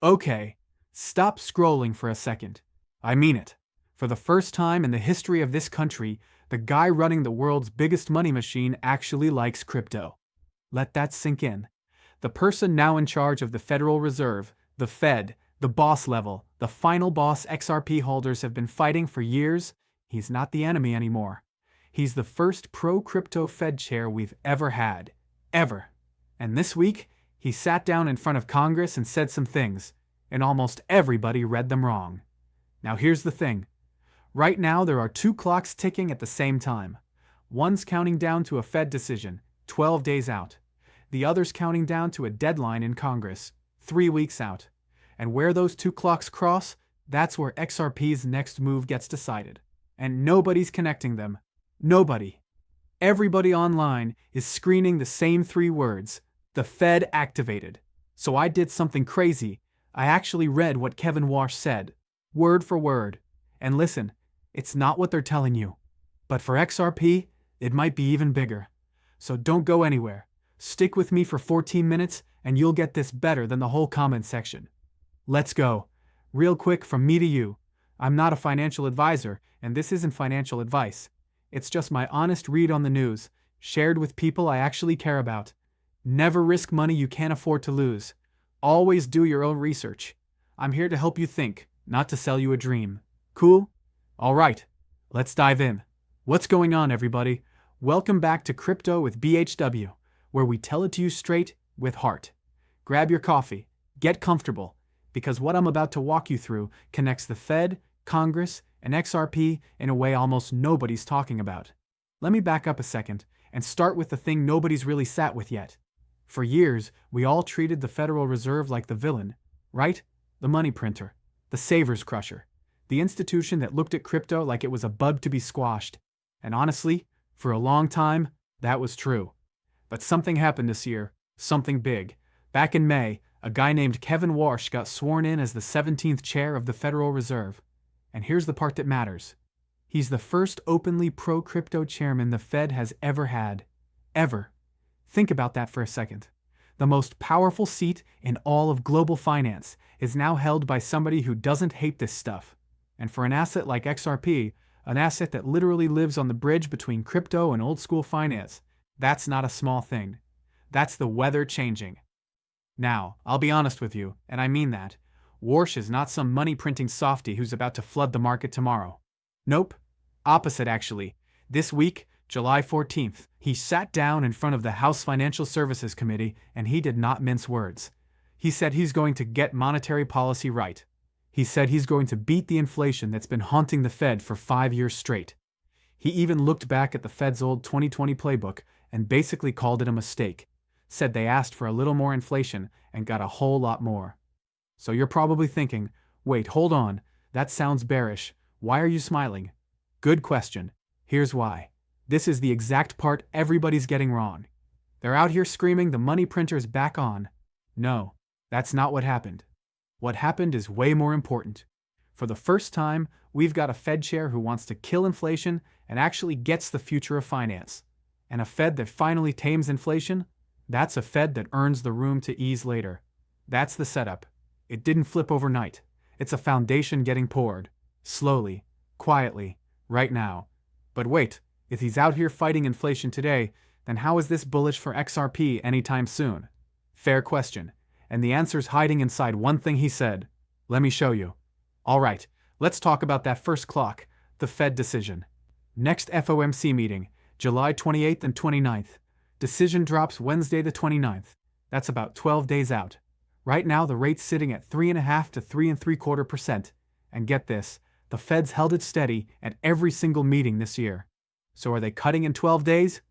Okay, stop scrolling for a second. I mean it. For the first time in the history of this country, the guy running the world's biggest money machine actually likes crypto. Let that sink in. The person now in charge of the Federal Reserve, the Fed, the boss level, the final boss XRP holders have been fighting for years, he's not the enemy anymore. He's the first pro-crypto Fed chair we've ever had. Ever. And this week, he sat down in front of Congress and said some things, and almost everybody read them wrong. Now here's the thing. Right now there are two clocks ticking at the same time. One's counting down to a Fed decision, 12 days out. The other's counting down to a deadline in Congress, 3 weeks out. And where those two clocks cross, that's where XRP's next move gets decided. And nobody's connecting them. Nobody. Everybody online is screaming the same 3 words, the Fed activated. So I did something crazy. I actually read what Kevin Warsh said, word for word. And listen, it's not what they're telling you. But for XRP, it might be even bigger. So don't go anywhere. Stick with me for 14 minutes and you'll get this better than the whole comment section. Let's go. Real quick from me to you. I'm not a financial advisor, and this isn't financial advice. It's just my honest read on the news, shared with people I actually care about. Never risk money you can't afford to lose. Always do your own research. I'm here to help you think, not to sell you a dream. Cool? All right, let's dive in. What's going on, everybody? Welcome back to Crypto with BHW, where we tell it to you straight with heart. Grab your coffee, get comfortable, because what I'm about to walk you through connects the Fed, Congress, and XRP in a way almost nobody's talking about. Let me back up a second and start with the thing nobody's really sat with yet. For years, we all treated the Federal Reserve like the villain, right? The money printer, the savers crusher, the institution that looked at crypto like it was a bug to be squashed. And honestly, for a long time, that was true. But something happened this year, something big. Back in May, a guy named Kevin Warsh got sworn in as the 17th chair of the Federal Reserve. And here's the part that matters. He's the first openly pro-crypto chairman the Fed has ever had. Ever. Think about that for a second. The most powerful seat in all of global finance is now held by somebody who doesn't hate this stuff. And for an asset like XRP, an asset that literally lives on the bridge between crypto and old-school finance, that's not a small thing. That's the weather changing. Now, I'll be honest with you, and I mean that. Warsh is not some money-printing softy who's about to flood the market tomorrow. Nope. Opposite, actually. This week, July 14th, he sat down in front of the House Financial Services Committee and he did not mince words. He said he's going to get monetary policy right. He said he's going to beat the inflation that's been haunting the Fed for 5 years straight. He even looked back at the Fed's old 2020 playbook and basically called it a mistake. Said they asked for a little more inflation and got a whole lot more. So you're probably thinking, wait, hold on, that sounds bearish. Why are you smiling? Good question. Here's why. This is the exact part everybody's getting wrong. They're out here screaming the money printer's back on. No, that's not what happened. What happened is way more important. For the first time, we've got a Fed chair who wants to kill inflation and actually gets the future of finance. And a Fed that finally tames inflation? That's a Fed that earns the room to ease later. That's the setup. It didn't flip overnight. It's a foundation getting poured. Slowly, quietly, right now. But wait, if he's out here fighting inflation today, then how is this bullish for XRP anytime soon? Fair question. And the answer's hiding inside one thing he said. Let me show you. Alright, let's talk about that first clock, the Fed decision. Next FOMC meeting, July 28th and 29th. Decision drops Wednesday the 29th. That's about 12 days out. Right now, the rate's sitting at 3.5 to 3.75%. And get this, the Fed's held it steady at every single meeting this year. So are they cutting in 12 days?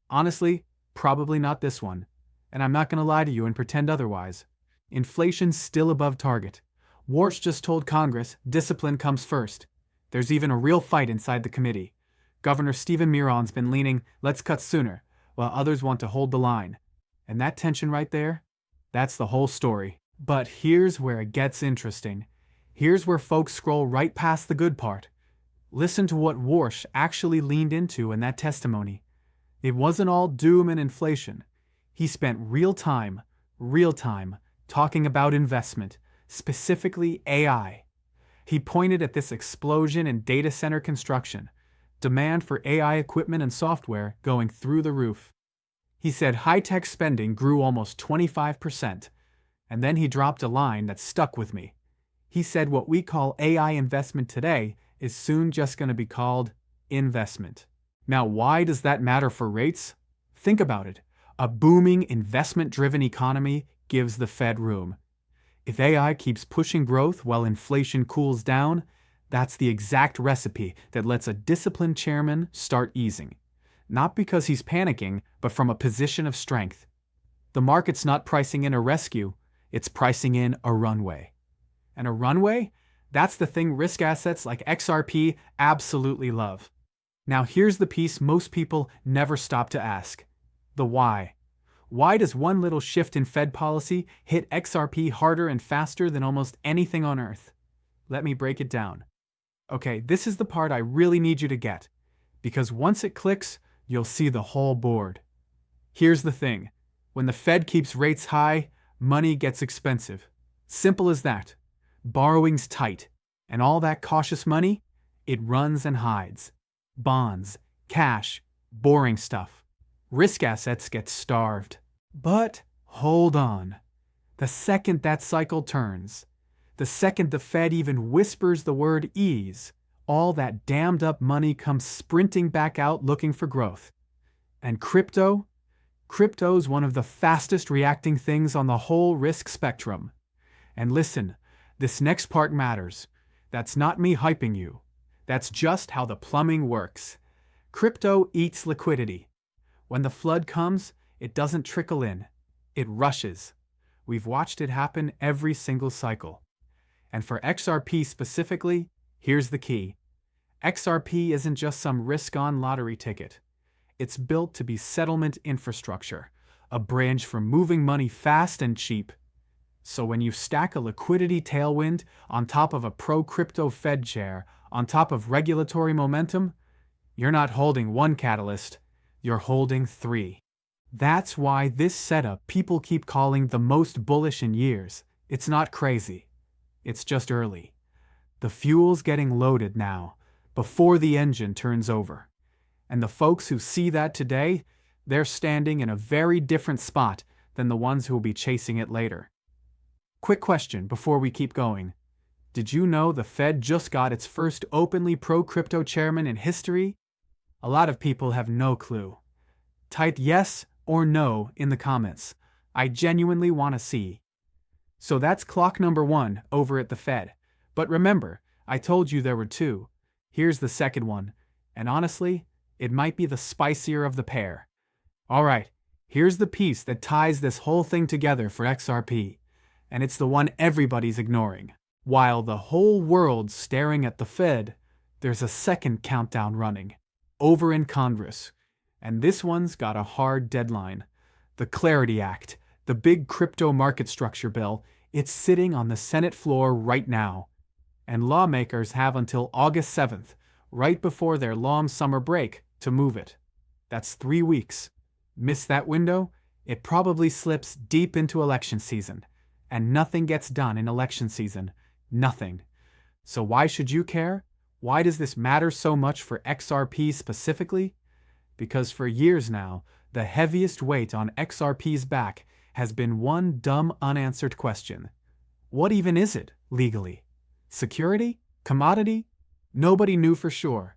Honestly, probably not this one. And I'm not going to lie to you and pretend otherwise. Inflation's still above target. Warsh just told Congress discipline comes first. There's even a real fight inside the committee. Governor Stephen Miran's been leaning, let's cut sooner, while others want to hold the line. And that tension right there, that's the whole story. But here's where it gets interesting. Here's where folks scroll right past the good part. Listen to what Warsh actually leaned into in that testimony. It wasn't all doom and inflation. He spent real time, talking about investment, specifically AI. He pointed at this explosion in data center construction, demand for AI equipment and software going through the roof. He said high-tech spending grew almost 25%, and then he dropped a line that stuck with me. He said what we call AI investment today is soon just going to be called investment. Now, why does that matter for rates? Think about it. A booming investment-driven economy gives the Fed room. If AI keeps pushing growth while inflation cools down, that's the exact recipe that lets a disciplined chairman start easing. Not because he's panicking, but from a position of strength. The market's not pricing in a rescue, it's pricing in a runway. And a runway? That's the thing risk assets like XRP absolutely love. Now here's the piece most people never stop to ask. The why. Why does one little shift in Fed policy hit XRP harder and faster than almost anything on Earth? Let me break it down. Okay, this is the part I really need you to get, because once it clicks, you'll see the whole board. Here's the thing. When the Fed keeps rates high, money gets expensive. Simple as that. Borrowing's tight, and all that cautious money, it runs and hides. Bonds, cash, boring stuff. Risk assets get starved. But hold on. The second that cycle turns, the second the Fed even whispers the word ease, all that dammed up money comes sprinting back out looking for growth. And crypto's one of the fastest reacting things on the whole risk spectrum. And listen, this next part matters. That's not me hyping you. That's just how the plumbing works. Crypto eats liquidity. When the flood comes, it doesn't trickle in. It rushes. We've watched it happen every single cycle. And for XRP specifically, here's the key. XRP isn't just some risk-on lottery ticket. It's built to be settlement infrastructure, a bridge for moving money fast and cheap. So when you stack a liquidity tailwind on top of a pro-crypto Fed chair, on top of regulatory momentum, you're not holding one catalyst, you're holding three. That's why this setup people keep calling the most bullish in years. It's not crazy. It's just early. The fuel's getting loaded now, before the engine turns over. And the folks who see that today, they're standing in a very different spot than the ones who will be chasing it later. Quick question before we keep going. Did you know the Fed just got its first openly pro-crypto chairman in history? A lot of people have no clue. Type yes or no in the comments. I genuinely want to see. So that's clock number 1 over at the Fed. But remember, I told you there were 2. Here's the second one. And honestly, it might be the spicier of the pair. Alright, here's the piece that ties this whole thing together for XRP. And it's the one everybody's ignoring. While the whole world's staring at the Fed, there's a second countdown running. Over in Congress. And this one's got a hard deadline. The Clarity Act, the big crypto market structure bill, it's sitting on the Senate floor right now. And lawmakers have until August 7th, right before their long summer break, to move it. That's 3 weeks. Miss that window, it probably slips deep into election season. And nothing gets done in election season. Nothing. So why should you care? Why does this matter so much for XRP specifically? Because for years now, the heaviest weight on XRP's back has been one dumb unanswered question. What even is it, legally? Security? Commodity? Nobody knew for sure.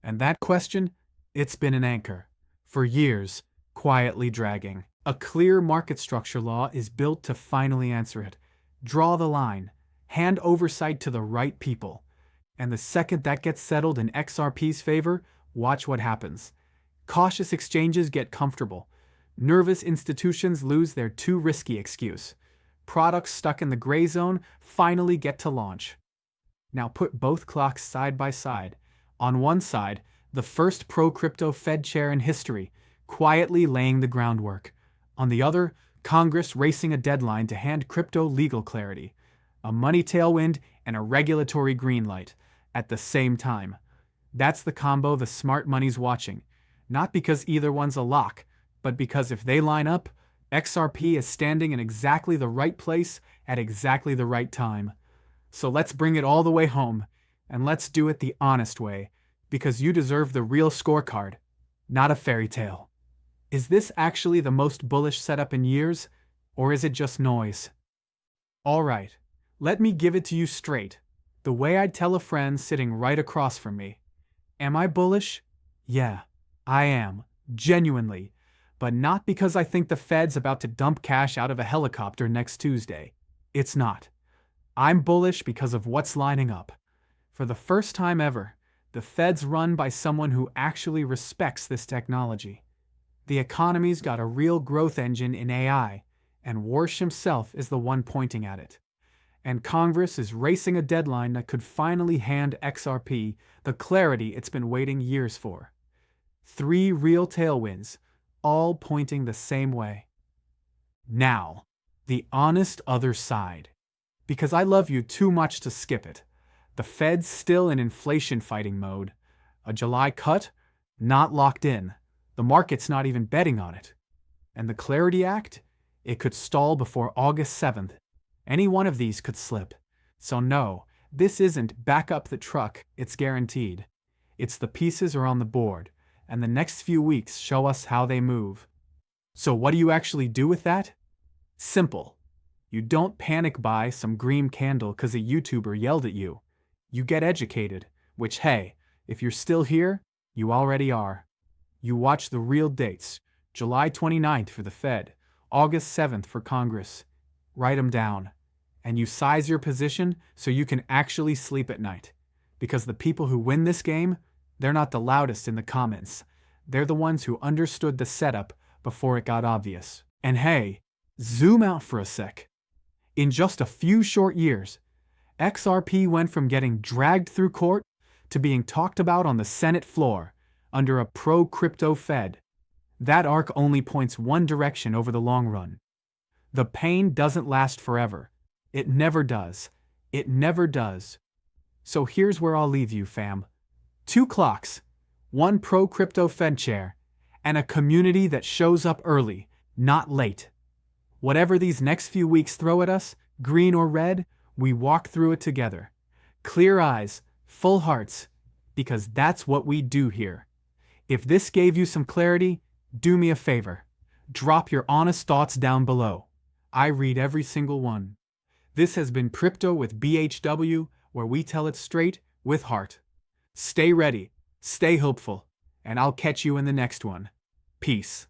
And that question, it's been an anchor. For years, quietly dragging. A clear market structure law is built to finally answer it. Draw the line. Hand oversight to the right people. And the second that gets settled in XRP's favor, watch what happens. Cautious exchanges get comfortable. Nervous institutions lose their too risky excuse. Products stuck in the gray zone finally get to launch. Now put both clocks side by side. On one side, the first pro-crypto Fed chair in history, quietly laying the groundwork. On the other, Congress racing a deadline to hand crypto legal clarity. A money tailwind and a regulatory green light at the same time. That's the combo the smart money's watching. Not because either one's a lock, but because if they line up, XRP is standing in exactly the right place at exactly the right time. So let's bring it all the way home, and let's do it the honest way, because you deserve the real scorecard, not a fairy tale. Is this actually the most bullish setup in years, or is it just noise? Alright, let me give it to you straight, the way I'd tell a friend sitting right across from me. Am I bullish? Yeah, I am, genuinely, but not because I think the Fed's about to dump cash out of a helicopter next Tuesday. It's not. I'm bullish because of what's lining up. For the first time ever, the Fed's run by someone who actually respects this technology. The economy's got a real growth engine in AI, and Warsh himself is the one pointing at it. And Congress is racing a deadline that could finally hand XRP the clarity it's been waiting years for. 3 real tailwinds, all pointing the same way. Now, the honest other side. Because I love you too much to skip it. The Fed's still in inflation-fighting mode. A July cut? Not locked in. The market's not even betting on it. And the Clarity Act? It could stall before August 7th. Any one of these could slip. So no, this isn't back up the truck, it's guaranteed. It's the pieces are on the board, and the next few weeks show us how they move. So what do you actually do with that? Simple. You don't panic buy some green candle because a YouTuber yelled at you. You get educated, which hey, if you're still here, you already are. You watch the real dates, July 29th for the Fed, August 7th for Congress. Write them down. And you size your position so you can actually sleep at night. Because the people who win this game, they're not the loudest in the comments. They're the ones who understood the setup before it got obvious. And hey, zoom out for a sec. In just a few short years, XRP went from getting dragged through court to being talked about on the Senate floor under a pro-crypto Fed. That arc only points one direction over the long run. The pain doesn't last forever. It never does. It never does. So here's where I'll leave you, fam. 2 clocks, 1 pro-crypto Fed chair, and a community that shows up early, not late. Whatever these next few weeks throw at us, green or red, we walk through it together. Clear eyes, full hearts, because that's what we do here. If this gave you some clarity, do me a favor. Drop your honest thoughts down below. I read every single one. This has been Crypto with BHW, where we tell it straight with heart. Stay ready, stay hopeful, and I'll catch you in the next one. Peace.